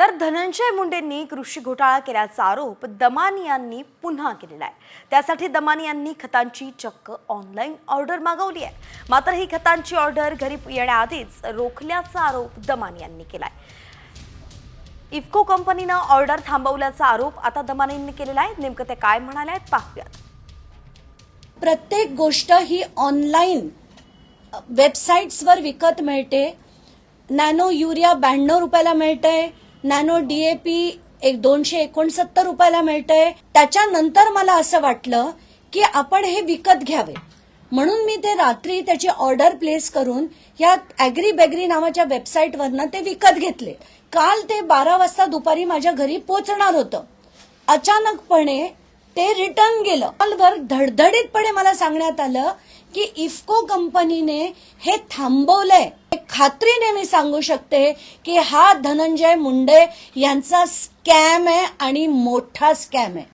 तर धनंजय मुंडेंनी कृषी घोटाळा केल्याचा आरोप दमानी यांनी पुन्हा केलेला आहे। त्यासाठी दमानी यांनी खतांची चक्क ऑनलाईन ऑर्डर मागवली आहे। मात्र ही खतांची ऑर्डर घरी येण्याआधीच रोखल्याचा आरोप दमानी यांनी केलाय। इफ्को कंपनीने ऑर्डर थांबवल्याचा आरोप आता दमानी यांनी केलेला आहे। नेमकं ते काय म्हणाले आहेत पाहूयात। प्रत्येक गोष्ट ही ऑनलाईन वेबसाइट्सवर विकत मिळते। नॅनो युरिया 92 रुपयाला मिळतंय, नॅनो डीएपी 269 रुपयाला मिळतंय। त्याच्यानंतर मला असं वाटलं की आपण हे विकत घ्यावे, म्हणून मी ते रात्री त्याची ऑर्डर प्लेस करून या ॲग्री बेगरी नावाच्या वेबसाईटवरनं ते विकत घेतले। काल ते 12 वाजता दुपारी माझ्या घरी पोहोचणार होतं। अचानकपणे ते रिटर्न गेलं। कॉलवर धडधडीतपणे मला सांगण्यात आलं की इफ्को कंपनीने हे थांबवलंय। खात्रीने मी सांगू शकते की हा धनंजय मुंडे यांचा स्कॅम आहे आणि मोठा स्कॅम आहे।